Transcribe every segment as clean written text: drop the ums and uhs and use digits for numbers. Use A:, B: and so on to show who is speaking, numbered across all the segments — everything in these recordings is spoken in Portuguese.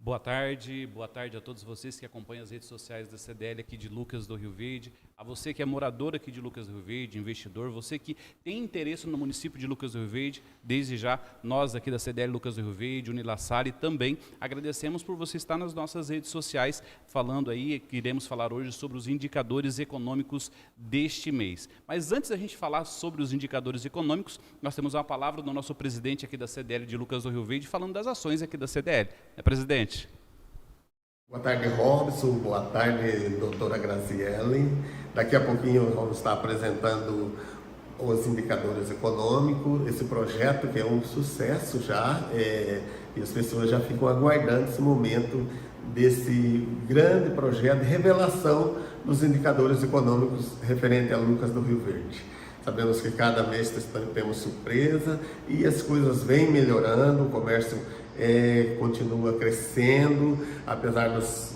A: boa tarde a todos vocês que acompanham as redes sociais da CDL aqui de Lucas do Rio Verde, a você que é morador aqui de Lucas do Rio Verde, investidor, você que tem interesse no município de Lucas do Rio Verde, desde já nós aqui da CDL Lucas do Rio Verde, Unilassale, também agradecemos por você estar nas nossas redes sociais falando aí, que iremos falar hoje sobre os indicadores econômicos deste mês. Mas antes da gente falar sobre os indicadores econômicos, nós temos uma palavra do nosso presidente aqui da CDL de Lucas do Rio Verde, falando das ações aqui da CDL. Presidente?
B: Boa tarde, Robson. Boa tarde, doutora Graziele. Daqui a pouquinho vamos estar apresentando os indicadores econômicos, esse projeto que é um sucesso já, e as pessoas já ficam aguardando esse momento desse grande projeto de revelação dos indicadores econômicos referente a Lucas do Rio Verde. Sabemos que cada mês temos surpresa e as coisas vêm melhorando, o comércio continua crescendo, apesar das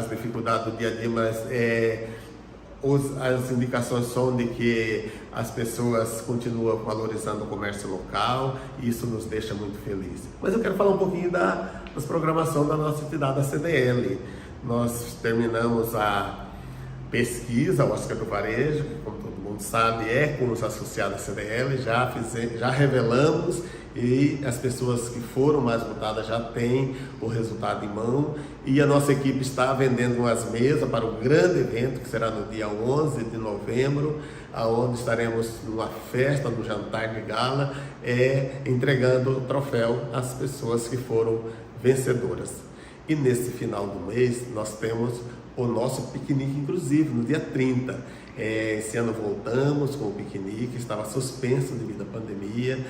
B: dificuldades do dia a dia, mas as indicações são de que as pessoas continuam valorizando o comércio local e isso nos deixa muito felizes. Mas eu quero falar um pouquinho das programação da nossa entidade, da CDL. Nós terminamos a pesquisa, o Oscar do Varejo, que, como todo mundo sabe, é com os associados à CDL, já revelamos e as pessoas que foram mais votadas já têm o resultado em mão e a nossa equipe está vendendo umas mesas para o grande evento que será no dia 11 de novembro, onde estaremos numa festa, no jantar de gala, entregando o troféu às pessoas que foram vencedoras. E nesse final do mês nós temos o nosso piquenique inclusive, no dia 30. Esse ano voltamos com o piquenique, estava suspenso devido à pandemia,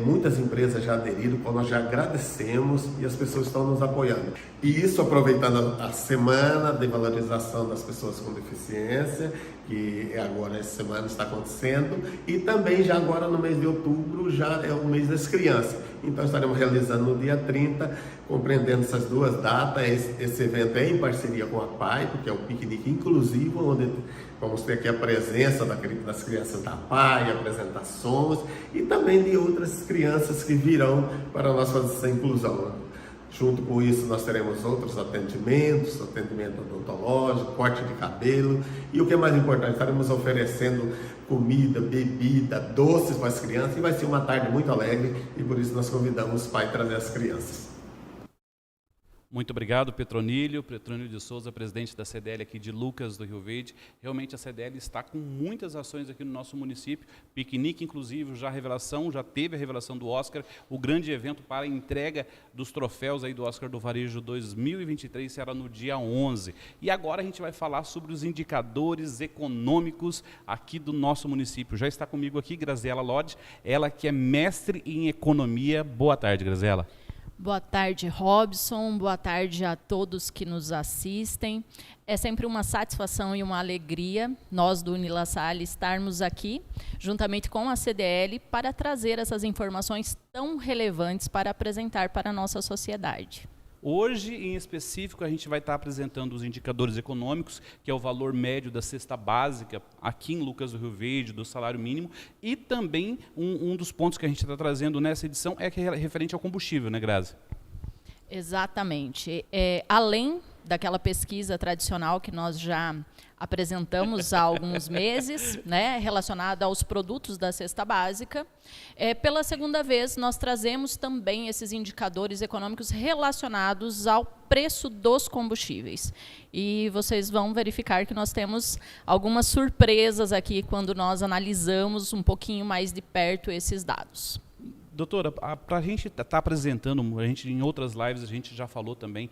B: muitas empresas já aderiram, nós já agradecemos e as pessoas estão nos apoiando. E isso aproveitando a semana de valorização das pessoas com deficiência, que agora essa semana está acontecendo, e também já agora no mês de outubro já é o mês das crianças. Então estaremos realizando no dia 30, compreendendo essas duas datas. Esse evento é em parceria com a PAI, porque é o piquenique inclusivo, onde vamos ter aqui a presença das crianças da PAI, apresentações e também de outras crianças que virão para nós fazer essa inclusão. Junto com isso nós teremos outros atendimentos, atendimento odontológico, corte de cabelo e o que é mais importante, estaremos oferecendo comida, bebida, doces para as crianças e vai ser uma tarde muito alegre e por isso nós convidamos os pais a trazer as crianças.
A: Muito obrigado, Petronilho de Souza, presidente da CDL aqui de Lucas do Rio Verde. Realmente a CDL está com muitas ações aqui no nosso município, piquenique inclusive, já teve a revelação do Oscar, o grande evento para a entrega dos troféus aí do Oscar do Varejo 2023 será no dia 11. E agora a gente vai falar sobre os indicadores econômicos aqui do nosso município. Já está comigo aqui Graziela Lodge, ela que é mestre em economia. Boa tarde, Graziela.
C: Boa tarde, Robson. Boa tarde a todos que nos assistem. É sempre uma satisfação e uma alegria nós do Unilassale estarmos aqui, juntamente com a CDL, para trazer essas informações tão relevantes para apresentar para a nossa sociedade.
A: Hoje, em específico, a gente vai estar apresentando os indicadores econômicos, que é o valor médio da cesta básica aqui em Lucas do Rio Verde, do salário mínimo, e também um dos pontos que a gente está trazendo nessa edição é referente ao combustível, né, Grazi?
C: Exatamente. Além daquela pesquisa tradicional que nós já apresentamos há alguns meses, né, relacionada aos produtos da cesta básica, pela segunda vez nós trazemos também esses indicadores econômicos relacionados ao preço dos combustíveis. E vocês vão verificar que nós temos algumas surpresas aqui quando nós analisamos um pouquinho mais de perto esses dados.
A: Doutora, para a gente estar apresentando, em outras lives a gente já falou também,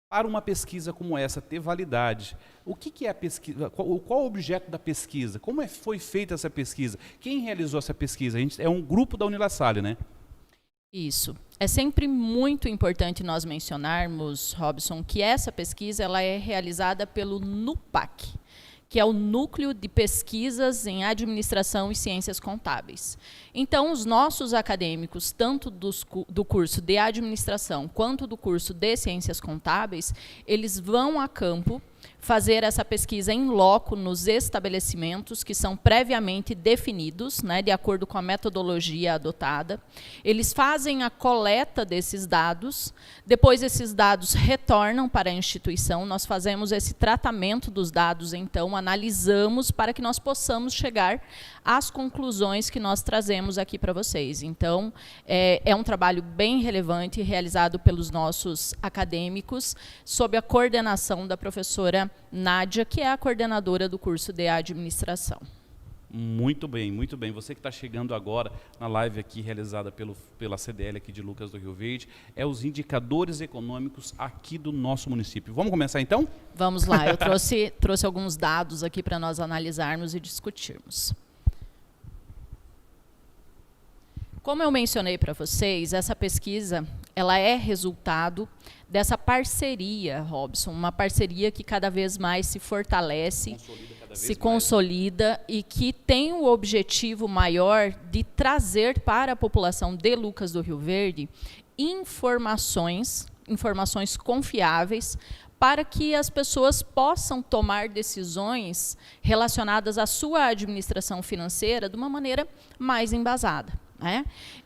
A: para uma pesquisa como essa ter validade, o que é a pesquisa? Qual o objeto da pesquisa? Como foi feita essa pesquisa? Quem realizou essa pesquisa? É um grupo da Unilassale, né?
C: Isso. É sempre muito importante nós mencionarmos, Robson, que essa pesquisa ela é realizada pelo NUPAC, que é o Núcleo de Pesquisas em Administração e Ciências Contábeis. Então, os nossos acadêmicos, tanto do curso de Administração quanto do curso de Ciências Contábeis, eles vão a campo fazer essa pesquisa em loco nos estabelecimentos que são previamente definidos, né, de acordo com a metodologia adotada. Eles fazem a coleta desses dados, depois esses dados retornam para a instituição, nós fazemos esse tratamento dos dados, então, analisamos para que nós possamos chegar às conclusões que nós trazemos aqui para vocês. Então, é um trabalho bem relevante, realizado pelos nossos acadêmicos, sob a coordenação da professora Nádia, que é a coordenadora do curso de administração.
A: Muito bem, muito bem. Você que está chegando agora na live aqui realizada pela CDL aqui de Lucas do Rio Verde, é os indicadores econômicos aqui do nosso município. Vamos começar então?
C: Vamos lá, eu trouxe alguns dados aqui para nós analisarmos e discutirmos. Como eu mencionei para vocês, essa pesquisa ela é resultado dessa parceria, Robson, uma parceria que cada vez mais se fortalece, se consolida e que tem o objetivo maior de trazer para a população de Lucas do Rio Verde informações confiáveis para que as pessoas possam tomar decisões relacionadas à sua administração financeira de uma maneira mais embasada.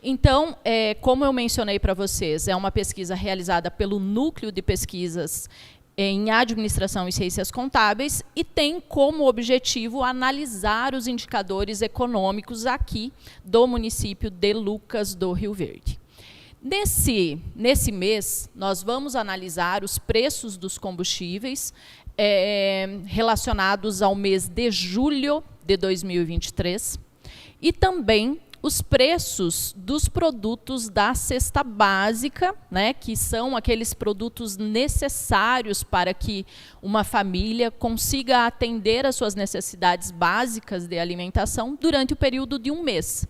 C: Então, como eu mencionei para vocês, é uma pesquisa realizada pelo Núcleo de Pesquisas em Administração e Ciências Contábeis e tem como objetivo analisar os indicadores econômicos aqui do município de Lucas do Rio Verde. Nesse mês, nós vamos analisar os preços dos combustíveis relacionados ao mês de julho de 2023 e também os preços dos produtos da cesta básica, né, que são aqueles produtos necessários para que uma família consiga atender às suas necessidades básicas de alimentação durante o período de um mês.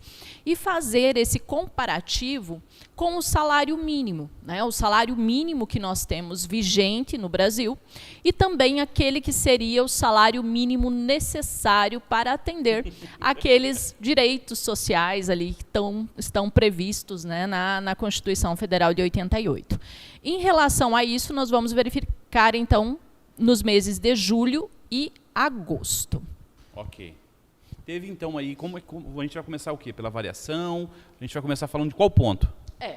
C: E fazer esse comparativo com o salário mínimo, né, o salário mínimo que nós temos vigente no Brasil e também aquele que seria o salário mínimo necessário para atender aqueles direitos sociais ali que estão previstos, né, na Constituição Federal de 88. Em relação a isso, nós vamos verificar, então, nos meses de julho e agosto.
A: Ok. Teve, então, aí, como a gente vai começar o quê? Pela variação? A gente vai começar falando de qual ponto?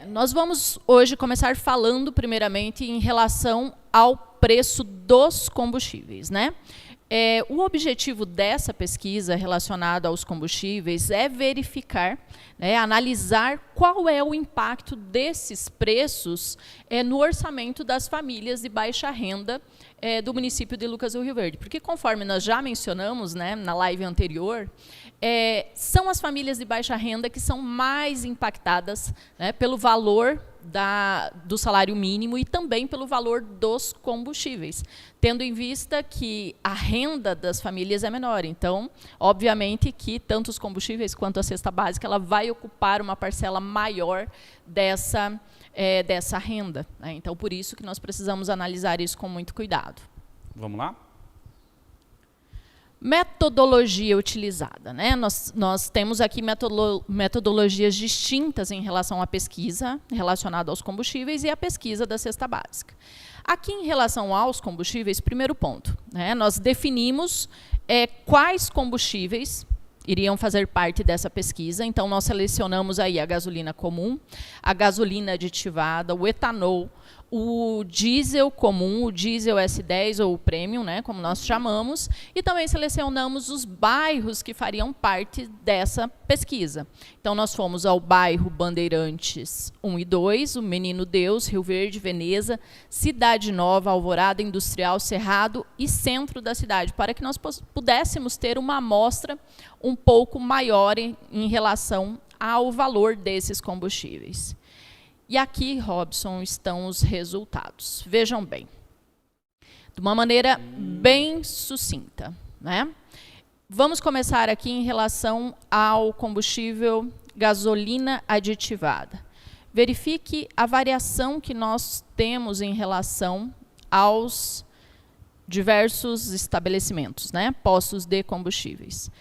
C: Nós vamos hoje começar falando, primeiramente, em relação ao preço dos combustíveis, né? O objetivo dessa pesquisa relacionada aos combustíveis é verificar, né, analisar qual é o impacto desses preços no orçamento das famílias de baixa renda do município de Lucas do Rio Verde. Porque, conforme nós já mencionamos, né, na live anterior, são as famílias de baixa renda que são mais impactadas, né, pelo valor do salário mínimo e também pelo valor dos combustíveis, tendo em vista que a renda das famílias é menor. Então, obviamente que tanto os combustíveis quanto a cesta básica ela vai ocupar uma parcela maior dessa renda, né? Então, por isso que nós precisamos analisar isso com muito cuidado.
A: Vamos lá?
C: Metodologia utilizada, né? Nós temos aqui metodologias distintas em relação à pesquisa relacionada aos combustíveis e à pesquisa da cesta básica. Aqui, em relação aos combustíveis, primeiro ponto, né? Nós definimos quais combustíveis iriam fazer parte dessa pesquisa. Então, nós selecionamos aí a gasolina comum, a gasolina aditivada, o etanol, o diesel comum, o diesel S10 ou o premium, né, como nós chamamos, e também selecionamos os bairros que fariam parte dessa pesquisa. Então, nós fomos ao bairro Bandeirantes 1 e 2, o Menino Deus, Rio Verde, Veneza, Cidade Nova, Alvorada, Industrial, Cerrado e centro da cidade, para que nós pudéssemos ter uma amostra um pouco maior em relação ao valor desses combustíveis. E aqui, Robson, estão os resultados. Vejam bem, de uma maneira bem sucinta, né? Vamos começar aqui em relação ao combustível gasolina aditivada. Verifique a variação que nós temos em relação aos diversos estabelecimentos, né? Postos de combustíveis.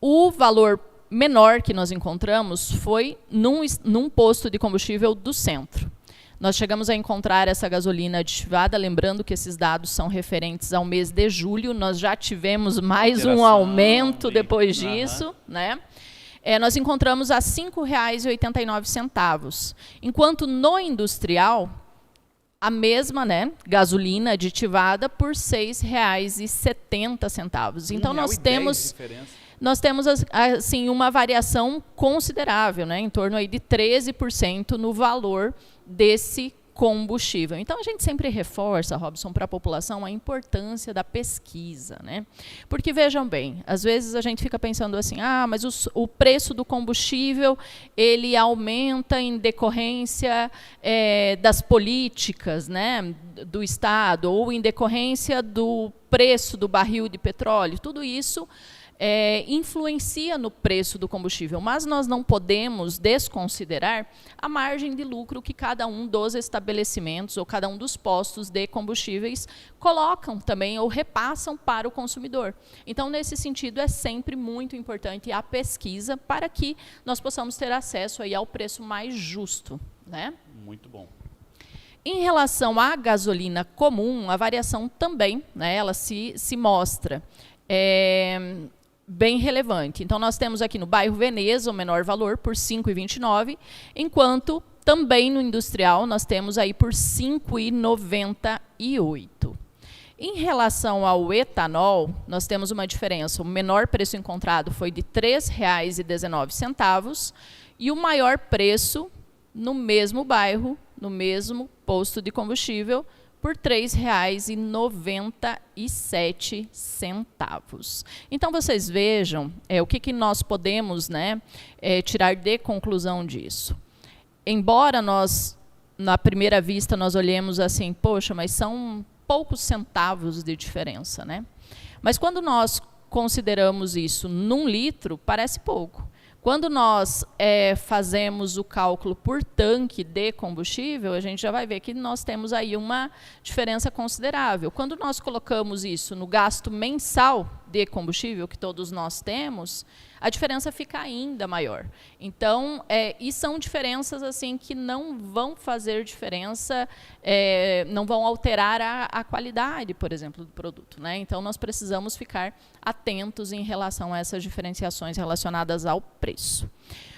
C: O valor menor que nós encontramos foi num posto de combustível do centro. Nós chegamos a encontrar essa gasolina aditivada, lembrando que esses dados são referentes ao mês de julho, nós já tivemos mais um aumento depois disso, né? Nós encontramos a R$ 5,89, enquanto no industrial, a mesma, né, gasolina aditivada por R$ 6,70. Então, nós temos assim, uma variação considerável, né, em torno aí de 13% no valor desse combustível. Então, a gente sempre reforça, Robson, para a população a importância da pesquisa, né? Porque, vejam bem, às vezes a gente fica pensando assim, mas o preço do combustível, ele aumenta em decorrência das políticas, né, do Estado, ou em decorrência do preço do barril de petróleo. Tudo isso influencia no preço do combustível, mas nós não podemos desconsiderar a margem de lucro que cada um dos estabelecimentos ou cada um dos postos de combustíveis colocam também ou repassam para o consumidor. Então, nesse sentido, é sempre muito importante a pesquisa para que nós possamos ter acesso aí ao preço mais justo, né?
A: Muito bom.
C: Em relação à gasolina comum, a variação também, né, ela se mostra bem relevante. Então, nós temos aqui no bairro Veneza o menor valor por R$ 5,29, enquanto também no industrial nós temos aí por R$ 5,98. Em relação ao etanol, nós temos uma diferença. O menor preço encontrado foi de R$ 3,19 e o maior preço no mesmo bairro, no mesmo posto de combustível, por R$ 3,97. Então, vocês vejam o que nós podemos, né, tirar de conclusão disso. Embora nós, na primeira vista, nós olhemos assim, poxa, mas são poucos centavos de diferença, né? Mas quando nós consideramos isso num litro, parece pouco. Quando nós fazemos o cálculo por tanque de combustível, a gente já vai ver que nós temos aí uma diferença considerável. Quando nós colocamos isso no gasto mensal de combustível, que todos nós temos, a diferença fica ainda maior. Então, e são diferenças assim que não vão fazer diferença, não vão alterar a qualidade, por exemplo, do produto, né? Então, nós precisamos ficar atentos em relação a essas diferenciações relacionadas ao preço.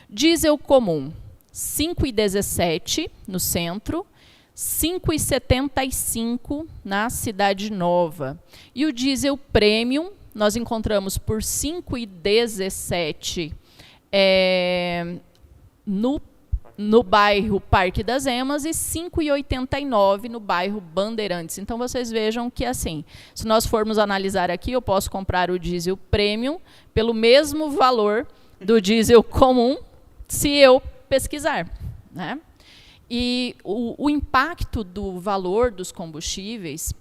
C: Diesel comum, R$ 5,17 no centro, R$ 5,75 na Cidade Nova. E o diesel premium, nós encontramos por R$ 5,17 no bairro Parque das Emas e R$ 5,89 no bairro Bandeirantes. Então, vocês vejam que, assim, se nós formos analisar aqui, eu posso comprar o diesel premium pelo mesmo valor do diesel comum, se eu pesquisar, né? E o impacto do valor dos combustíveis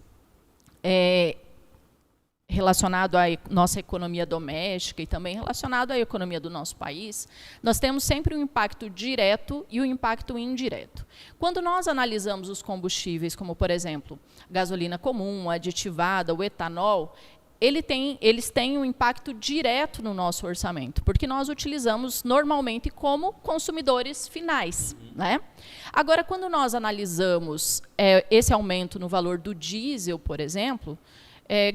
C: relacionado à nossa economia doméstica e também relacionado à economia do nosso país, nós temos sempre um impacto direto e um impacto indireto. Quando nós analisamos os combustíveis, como, por exemplo, gasolina comum, aditivada, o etanol, eles têm um impacto direto no nosso orçamento, porque nós utilizamos normalmente como consumidores finais, né? Agora, quando nós analisamos esse aumento no valor do diesel, por exemplo,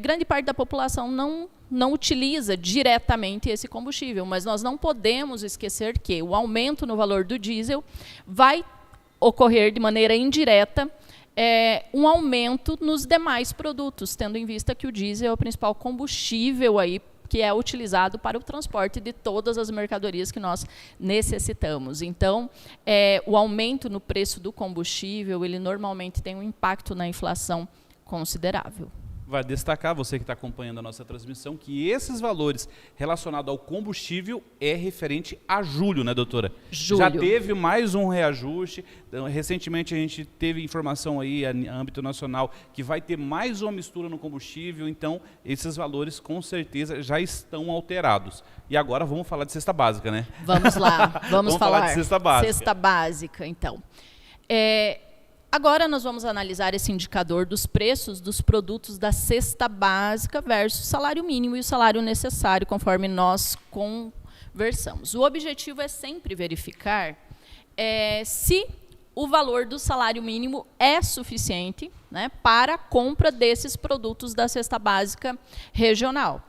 C: grande parte da população não utiliza diretamente esse combustível, mas nós não podemos esquecer que o aumento no valor do diesel vai ocorrer de maneira indireta um aumento nos demais produtos, tendo em vista que o diesel é o principal combustível aí que é utilizado para o transporte de todas as mercadorias que nós necessitamos. Então, o aumento no preço do combustível, ele normalmente tem um impacto na inflação considerável.
A: Vai destacar, você que está acompanhando a nossa transmissão, que esses valores relacionados ao combustível é referente a julho, né, doutora?
C: Julho.
A: Já teve mais um reajuste. Recentemente a gente teve informação aí, a âmbito nacional, que vai ter mais uma mistura no combustível, então esses valores com certeza já estão alterados. E agora vamos falar de cesta básica, né?
C: Vamos lá, vamos falar
A: de cesta básica.
C: Cesta básica, então. Agora nós vamos analisar esse indicador dos preços dos produtos da cesta básica versus salário mínimo e o salário necessário, conforme nós conversamos. O objetivo é sempre verificar se o valor do salário mínimo é suficiente, né, para a compra desses produtos da cesta básica regional.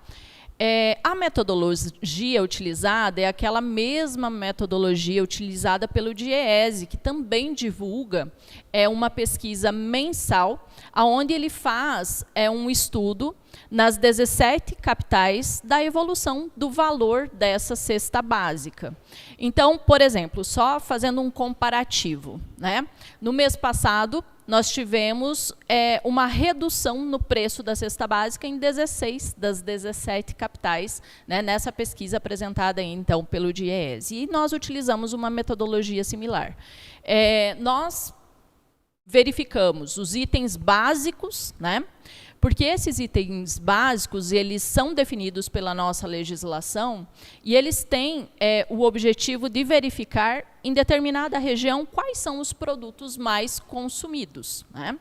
C: A metodologia utilizada é aquela mesma metodologia utilizada pelo DIEESE, que também divulga uma pesquisa mensal, onde ele faz um estudo nas 17 capitais da evolução do valor dessa cesta básica. Então, por exemplo, só fazendo um comparativo, né? No mês passado, nós tivemos uma redução no preço da cesta básica em 16 das 17 capitais, né, nessa pesquisa apresentada aí, então, pelo DIEESE. E nós utilizamos uma metodologia similar. Nós verificamos os itens básicos, né, porque esses itens básicos, eles são definidos pela nossa legislação e eles têm o objetivo de verificar, em determinada região, quais são os produtos mais consumidos, né?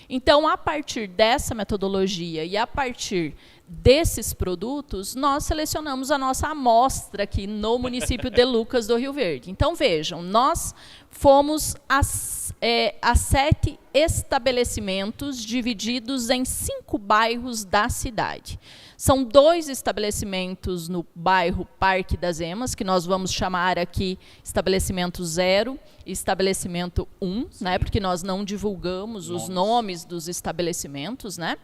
C: Então, a partir dessa metodologia e a partir desses produtos, nós selecionamos a nossa amostra aqui no município de Lucas do Rio Verde. Então, vejam, nós fomos a 7 estabelecimentos divididos em 5 bairros da cidade. São 2 estabelecimentos no bairro Parque das Emas, que nós vamos chamar aqui estabelecimento 0 e estabelecimento 1, né, porque nós não divulgamos os nomes dos estabelecimentos, né?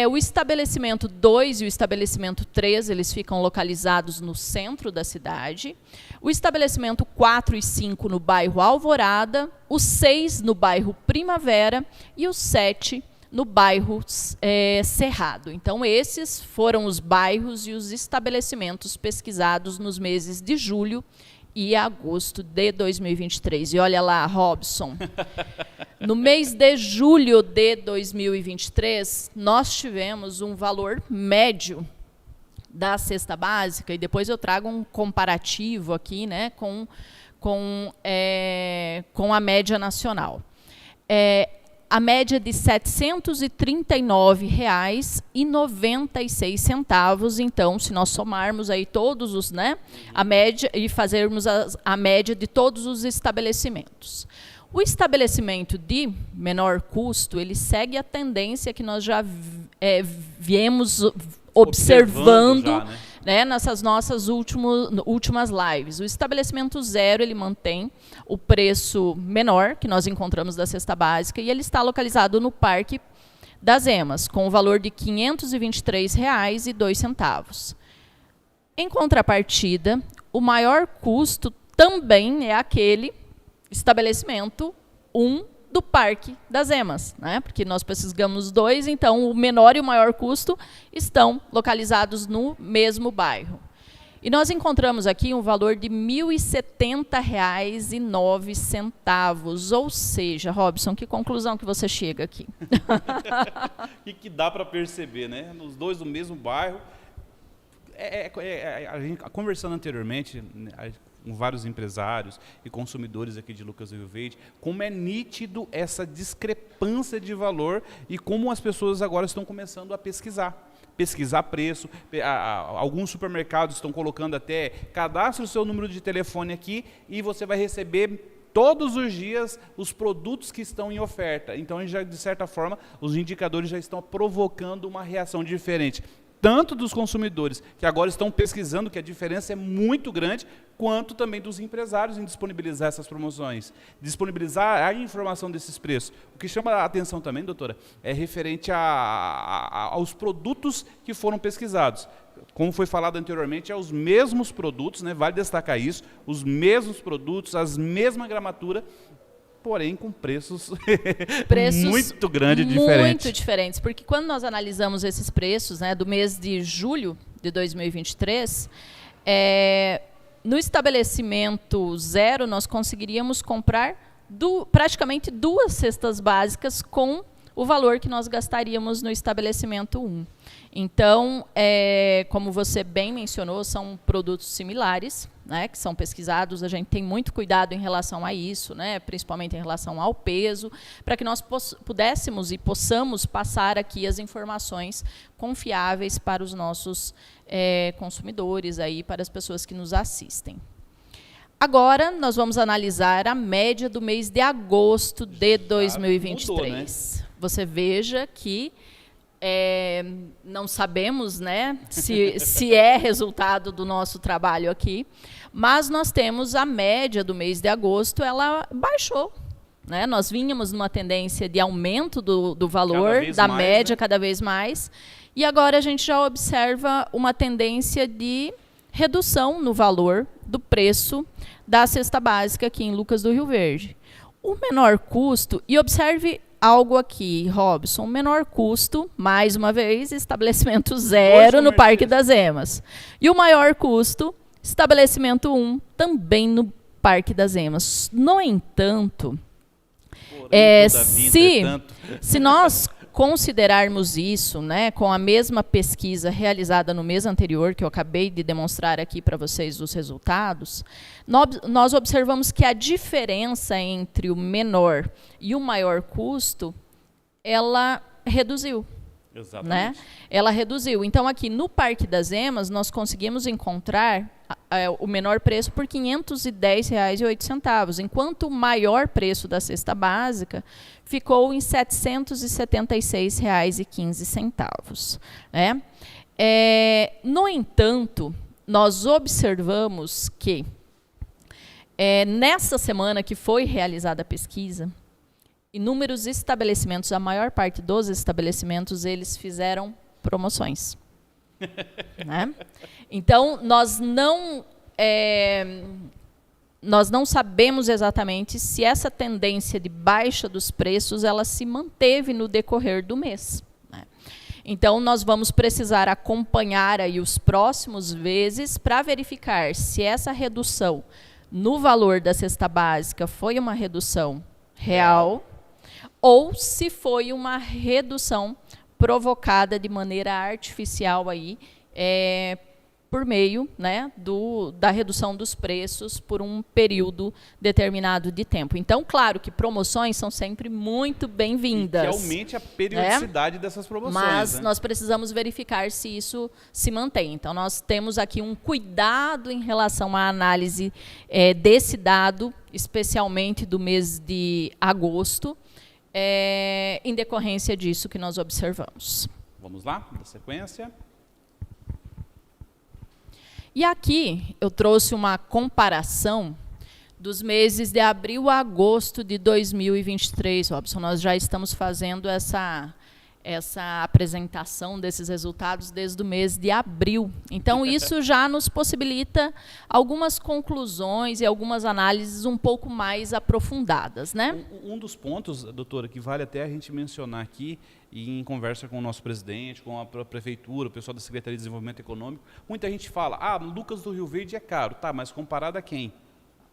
C: O estabelecimento 2 e o estabelecimento 3, eles ficam localizados no centro da cidade. O estabelecimento 4 e 5 no bairro Alvorada, o 6 no bairro Primavera e o 7 no bairro Cerrado. Então, esses foram os bairros e os estabelecimentos pesquisados nos meses de julho e agosto de 2023. E olha lá, Robson, no mês de julho de 2023, nós tivemos um valor médio da cesta básica, e depois eu trago um comparativo aqui, né, com a média nacional. A média de R$ 739,96. Então, se nós somarmos aí todos os, né, a média e fazermos a média de todos os estabelecimentos. O estabelecimento de menor custo, ele segue a tendência que nós já viemos observando já, né, nessas nossas últimas lives. O estabelecimento 0, ele mantém o preço menor que nós encontramos da cesta básica e ele está localizado no Parque das Emas, com o valor de R$ 523,02. Em contrapartida, o maior custo também é aquele estabelecimento 1 do Parque das Emas, né? Porque nós pesquisamos 2, então o menor e o maior custo estão localizados no mesmo bairro. E nós encontramos aqui um valor de R$ 1.070,09, ou seja, Robson, que conclusão que você chega aqui?
A: E que dá para perceber, né? Nos dois do mesmo bairro. A gente, conversando anteriormente, com vários empresários e consumidores aqui de Lucas do Rio Verde, como é nítido essa discrepância de valor e como as pessoas agora estão começando a pesquisar preço. Alguns supermercados estão colocando até, cadastre o seu número de telefone aqui e você vai receber todos os dias os produtos que estão em oferta. Então, já, de certa forma, os indicadores já estão provocando uma reação diferente, tanto dos consumidores, que agora estão pesquisando que a diferença é muito grande, quanto também dos empresários em disponibilizar essas promoções, disponibilizar a informação desses preços. O que chama a atenção também, doutora, é referente aos produtos que foram pesquisados. Como foi falado anteriormente, é os mesmos produtos, né, vale destacar isso, os mesmos produtos, as mesma gramatura, porém com preços muito grandes, diferentes.
C: Muito diferentes, porque quando nós analisamos esses preços, né, do mês de julho de 2023, no estabelecimento 0, nós conseguiríamos comprar praticamente 2 cestas básicas com o valor que nós gastaríamos no estabelecimento 1. Então, como você bem mencionou, são produtos similares, né, que são pesquisados. A gente tem muito cuidado em relação a isso, né, principalmente em relação ao peso, para que nós pudéssemos e possamos passar aqui as informações confiáveis para os nossos consumidores, aí, para as pessoas que nos assistem. Agora, nós vamos analisar a média do mês de agosto de 2023.
A: Mudou, né?
C: Você veja que não sabemos, né, se é resultado do nosso trabalho aqui, mas nós temos a média do mês de agosto, ela baixou. Né? Nós vínhamos numa tendência de aumento do valor da média, né? Cada vez mais, e agora a gente já observa uma tendência de redução no valor do preço da cesta básica aqui em Lucas do Rio Verde. O menor custo, e observe algo aqui, Robson, menor custo, mais uma vez, estabelecimento 0 no Parque das Emas. E o maior custo, estabelecimento 1, também no Parque das Emas. No entanto, se nós considerarmos isso, né, com a mesma pesquisa realizada no mês anterior, que eu acabei de demonstrar aqui para vocês os resultados, nós observamos que a diferença entre o menor e o maior custo, ela reduziu.
A: Exatamente.
C: Né? Ela reduziu. Então, aqui no Parque das Emas, nós conseguimos encontrar o menor preço por R$ 510,08, enquanto o maior preço da cesta básica ficou em R$ 776,15. Né? No entanto, nós observamos que nessa semana que foi realizada a pesquisa, inúmeros estabelecimentos, a maior parte dos estabelecimentos, eles fizeram promoções. Né? Então, nós não sabemos exatamente se essa tendência de baixa dos preços ela se manteve no decorrer do mês. Né? Então, nós vamos precisar acompanhar aí os próximos meses para verificar se essa redução no valor da cesta básica foi uma redução real ou se foi uma redução provocada de maneira artificial aí, por meio, né, da redução dos preços por um período determinado de tempo. Então, claro que promoções são sempre muito bem-vindas.
A: Que aumente a periodicidade dessas promoções.
C: Mas
A: né?
C: nós precisamos verificar se isso se mantém. Então, nós temos aqui um cuidado em relação à análise desse dado, especialmente do mês de agosto, em decorrência disso que nós observamos.
A: Vamos lá, da sequência.
C: E aqui eu trouxe uma comparação dos meses de abril a agosto de 2023, Robson. Nós já estamos fazendo essa apresentação desses resultados desde o mês de abril. Então, isso já nos possibilita algumas conclusões e algumas análises um pouco mais aprofundadas, né?
A: Um dos pontos, doutora, que vale até a gente mencionar aqui, e em conversa com o nosso presidente, com a prefeitura, o pessoal da Secretaria de Desenvolvimento Econômico, muita gente fala, Lucas do Rio Verde é caro. Tá, mas comparado a quem?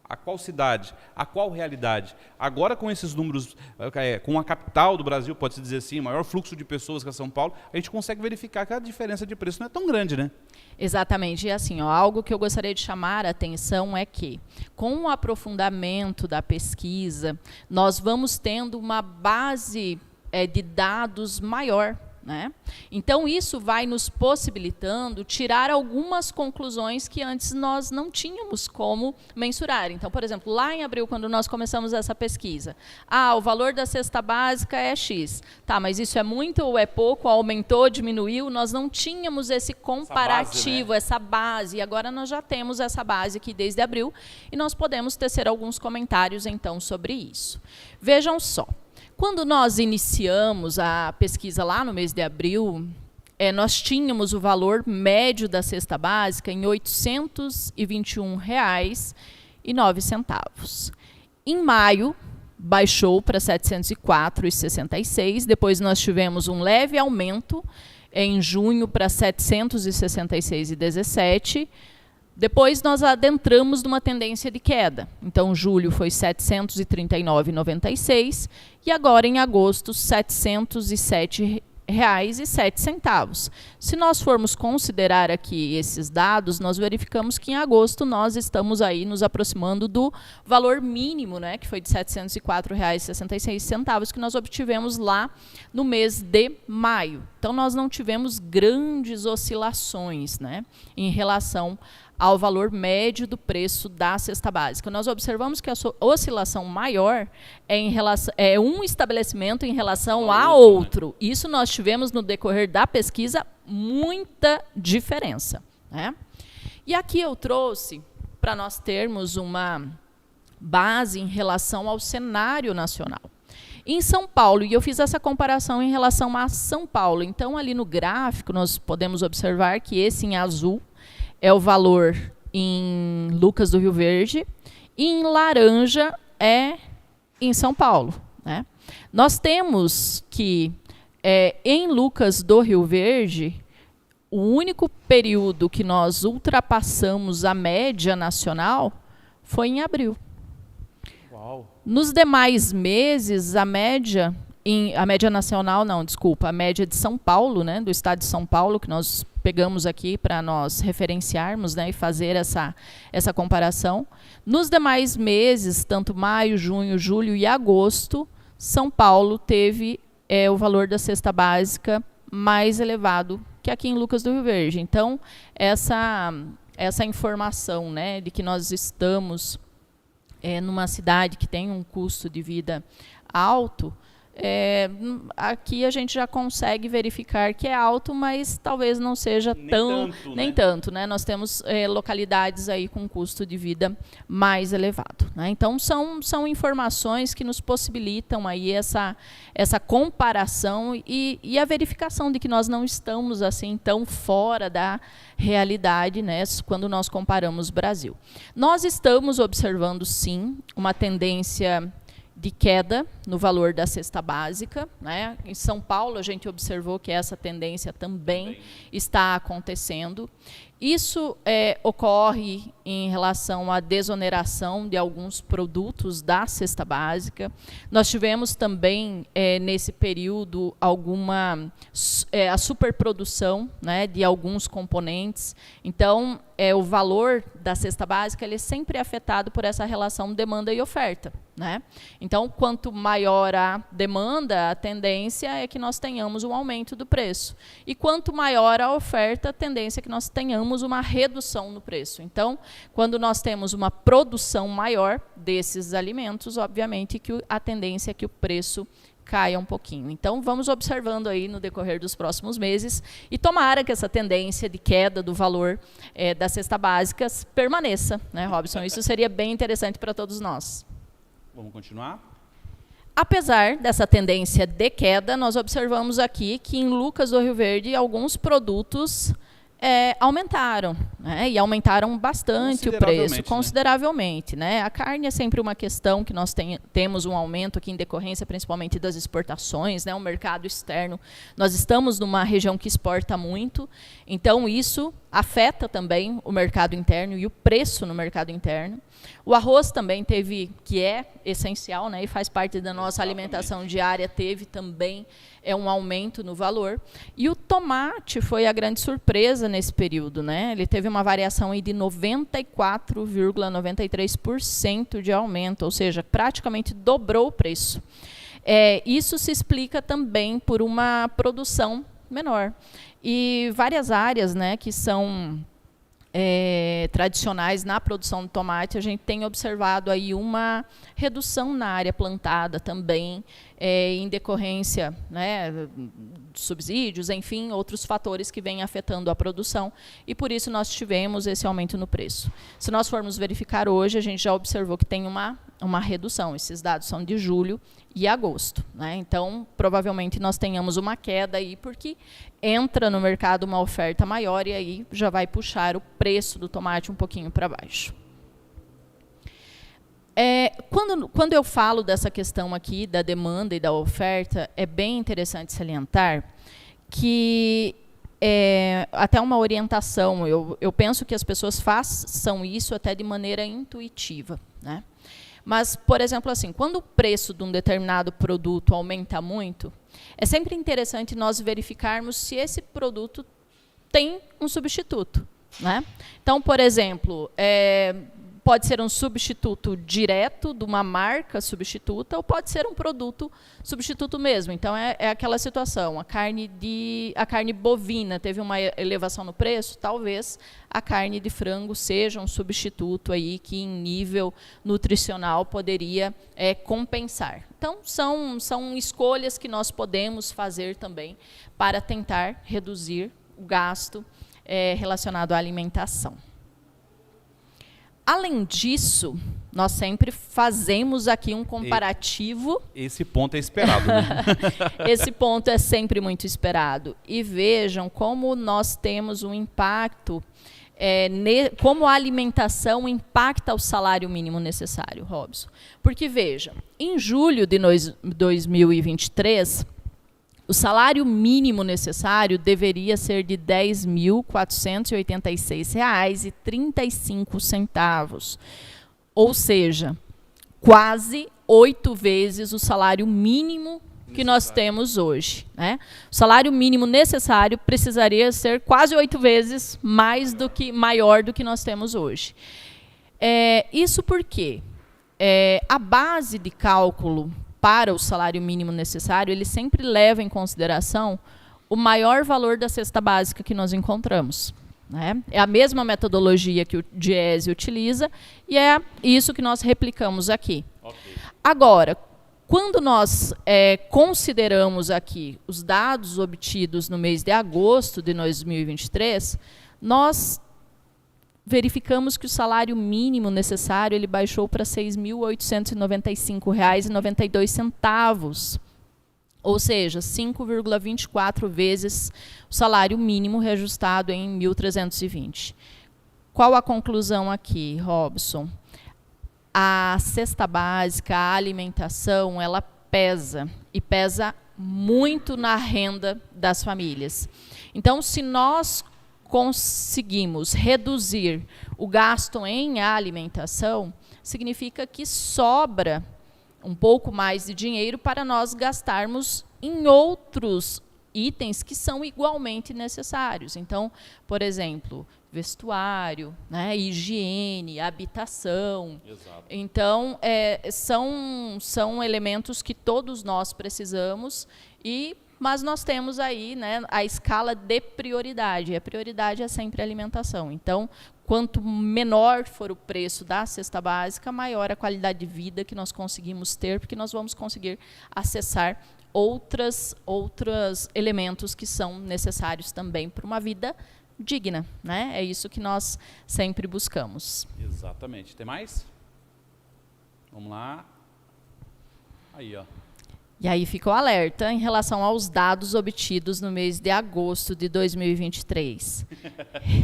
A: A qual cidade? A qual realidade? Agora, com esses números, com a capital do Brasil, pode-se dizer assim, maior fluxo de pessoas que a São Paulo, a gente consegue verificar que a diferença de preço não é tão grande, né?
C: Exatamente. E assim, algo que eu gostaria de chamar a atenção é que, com o aprofundamento da pesquisa, nós vamos tendo uma base de dados maior. Né? Então, isso vai nos possibilitando tirar algumas conclusões que antes nós não tínhamos como mensurar. Então, por exemplo, lá em abril, quando nós começamos essa pesquisa, o valor da cesta básica é X. Tá, mas isso é muito ou é pouco? Aumentou, diminuiu? Nós não tínhamos esse comparativo, essa base. E agora nós já temos essa base aqui desde abril e nós podemos tecer alguns comentários, então, sobre isso. Vejam só. Quando nós iniciamos a pesquisa lá no mês de abril, nós tínhamos o valor médio da cesta básica em R$ 821,09. Em maio, baixou para R$ 704,66. Depois nós tivemos um leve aumento em junho para R$ 766,17. Depois nós adentramos numa tendência de queda. Então, julho foi R$ 739,96 e agora, em agosto, R$ 707,07. Se nós formos considerar aqui esses dados, nós verificamos que em agosto nós estamos aí nos aproximando do valor mínimo, né, que foi de R$ 704,66 que nós obtivemos lá no mês de maio. Então, nós não tivemos grandes oscilações, né, em relação ao valor médio do preço da cesta básica. Nós observamos que a oscilação maior é um estabelecimento em relação a outro. Isso nós tivemos no decorrer da pesquisa muita diferença, né? E aqui eu trouxe, para nós termos uma base em relação ao cenário nacional. Em São Paulo, e eu fiz essa comparação em relação a São Paulo, então ali no gráfico nós podemos observar que esse em azul é o valor em Lucas do Rio Verde, e em laranja é em São Paulo, né? Nós temos que, em Lucas do Rio Verde, o único período que nós ultrapassamos a média nacional foi em abril.
A: Uau.
C: Nos demais meses, a média nacional, não, desculpa, a média de São Paulo, né, do estado de São Paulo, que nós pegamos aqui para nós referenciarmos, né, e fazer essa comparação. Nos demais meses, tanto maio, junho, julho e agosto, São Paulo teve o valor da cesta básica mais elevado que aqui em Lucas do Rio Verde. Então, essa informação, né, de que nós estamos numa cidade que tem um custo de vida alto, aqui a gente já consegue verificar que é alto, mas talvez não seja nem tanto, né? Nós temos localidades aí com custo de vida mais elevado, né? Então são informações que nos possibilitam aí essa comparação e a verificação de que nós não estamos assim tão fora da realidade, né, quando nós comparamos o Brasil. Nós estamos observando sim uma tendência de queda no valor da cesta básica, né? Em São Paulo, a gente observou que essa tendência também está acontecendo. Isso ocorre em relação à desoneração de alguns produtos da cesta básica. Nós tivemos também, nesse período, a superprodução, né, de alguns componentes. Então, o valor da cesta básica ele é sempre afetado por essa relação demanda e oferta, né? Então, quanto maior a demanda, a tendência é que nós tenhamos um aumento do preço. E quanto maior a oferta, a tendência é que nós tenhamos uma redução no preço. Então, quando nós temos uma produção maior desses alimentos, obviamente que a tendência é que o preço caia um pouquinho. Então, vamos observando aí no decorrer dos próximos meses e tomara que essa tendência de queda do valor da cesta básica permaneça, né, Robson? Isso seria bem interessante para todos nós.
A: Vamos continuar?
C: Apesar dessa tendência de queda, nós observamos aqui que em Lucas do Rio Verde alguns produtos aumentaram, né? E aumentaram bastante o preço, consideravelmente, né? A carne é sempre uma questão que nós temos um aumento aqui em decorrência, principalmente das exportações, né? O mercado externo, nós estamos numa região que exporta muito, então isso afeta também o mercado interno e o preço no mercado interno. O arroz também teve, que é essencial, né, e faz parte da nossa alimentação diária, teve também um aumento no valor. E o tomate foi a grande surpresa nesse período, né? Ele teve uma variação aí de 94,93% de aumento, ou seja, praticamente dobrou o preço. Isso se explica também por uma produção menor. E várias áreas, né, que são tradicionais na produção de tomate, a gente tem observado aí uma redução na área plantada também, em decorrência, né, subsídios, enfim, outros fatores que vêm afetando a produção, e por isso nós tivemos esse aumento no preço. Se nós formos verificar hoje, a gente já observou que tem uma redução. Esses dados são de julho e agosto, né? Então, provavelmente nós tenhamos uma queda aí, porque entra no mercado uma oferta maior e aí já vai puxar o preço do tomate um pouquinho para baixo. Quando eu falo dessa questão aqui da demanda e da oferta, é bem interessante salientar que até uma orientação, eu penso que as pessoas façam isso até de maneira intuitiva, né? Mas, por exemplo, assim, quando o preço de um determinado produto aumenta muito, é sempre interessante nós verificarmos se esse produto tem um substituto, né? Então, por exemplo, pode ser um substituto direto de uma marca substituta ou pode ser um produto substituto mesmo. Então, é aquela situação. A carne bovina teve uma elevação no preço, talvez a carne de frango seja um substituto aí que, em nível nutricional, poderia compensar. Então, são escolhas que nós podemos fazer também para tentar reduzir o gasto relacionado à alimentação. Além disso, nós sempre fazemos aqui um comparativo.
A: Esse ponto é esperado, né?
C: Esse ponto é sempre muito esperado. E vejam como nós temos um impacto, como a alimentação impacta o salário mínimo necessário, Robson. Porque, veja, em julho de 2023, o salário mínimo necessário deveria ser de R$ 10.486,35, ou seja, quase 8 vezes o salário mínimo que nós temos hoje, né? O salário mínimo necessário precisaria ser quase 8 vezes maior do que nós temos hoje. Isso porque a base de cálculo para o salário mínimo necessário, ele sempre leva em consideração o maior valor da cesta básica que nós encontramos, né? É a mesma metodologia que o Diese utiliza e é isso que nós replicamos aqui. Okay. Agora, quando nós consideramos aqui os dados obtidos no mês de agosto de 2023, nós verificamos que o salário mínimo necessário ele baixou para R$ 6.895,92, ou seja, 5,24 vezes o salário mínimo reajustado em 1.320. Qual a conclusão aqui, Robson? A cesta básica, a alimentação, ela pesa, e pesa muito na renda das famílias. Então, se nós conseguimos reduzir o gasto em alimentação, significa que sobra um pouco mais de dinheiro para nós gastarmos em outros itens que são igualmente necessários. Então, por exemplo, vestuário, né, higiene, habitação. Exato. Então, são elementos que todos nós precisamos, mas nós temos aí, né, a escala de prioridade. A prioridade é sempre a alimentação. Então, quanto menor for o preço da cesta básica, maior a qualidade de vida que nós conseguimos ter, porque nós vamos conseguir acessar outros elementos que são necessários também para uma vida digna, né? É isso que nós sempre buscamos.
A: Exatamente. Tem mais? Vamos lá. Aí, ó.
C: E aí fica o alerta em relação aos dados obtidos no mês de agosto de 2023.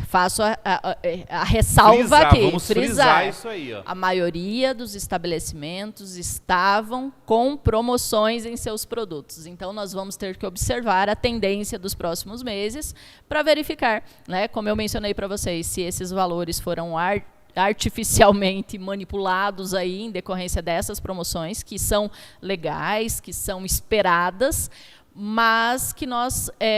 C: Faço a ressalva aqui.
A: Vamos frisar isso aí, ó.
C: A maioria dos estabelecimentos estavam com promoções em seus produtos. Então, nós vamos ter que observar a tendência dos próximos meses para verificar, né, como eu mencionei para vocês, se esses valores foram artificialmente manipulados aí em decorrência dessas promoções, que são legais, que são esperadas, mas que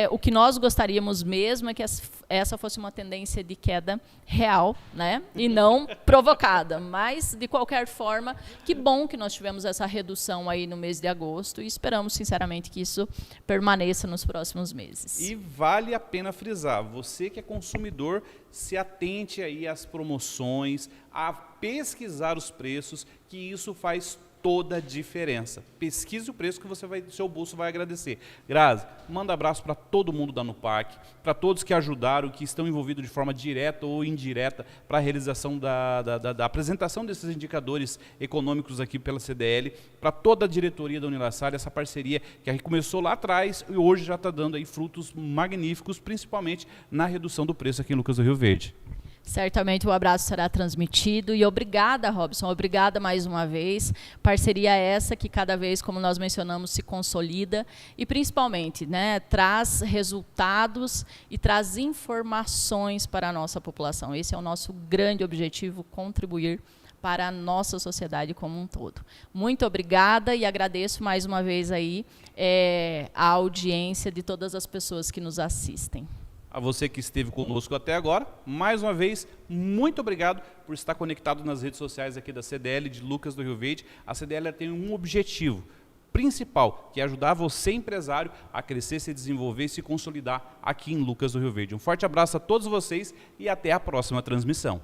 C: o que nós gostaríamos mesmo é que essa fosse uma tendência de queda real, né, e não provocada. Mas, de qualquer forma, que bom que nós tivemos essa redução aí no mês de agosto e esperamos, sinceramente, que isso permaneça nos próximos meses.
A: E vale a pena frisar, você que é consumidor, se atente aí às promoções, a pesquisar os preços, que isso faz toda a diferença. Pesquise o preço que seu bolso vai agradecer. Grazi, manda abraço para todo mundo da Nupac, para todos que ajudaram, que estão envolvidos de forma direta ou indireta para a realização da apresentação desses indicadores econômicos aqui pela CDL, para toda a diretoria da Unilassalle, essa parceria que começou lá atrás e hoje já está dando aí frutos magníficos, principalmente na redução do preço aqui em Lucas do Rio Verde.
C: Certamente o abraço será transmitido e obrigada, Robson, obrigada mais uma vez. Parceria essa que cada vez, como nós mencionamos, se consolida e principalmente, né, traz resultados e traz informações para a nossa população. Esse é o nosso grande objetivo, contribuir para a nossa sociedade como um todo. Muito obrigada e agradeço mais uma vez aí a audiência de todas as pessoas que nos assistem.
A: a você que esteve conosco até agora. Mais uma vez, muito obrigado por estar conectado nas redes sociais aqui da CDL de Lucas do Rio Verde. A CDL tem um objetivo principal, que é ajudar você, empresário, a crescer, se desenvolver e se consolidar aqui em Lucas do Rio Verde. Um forte abraço a todos vocês e até a próxima transmissão.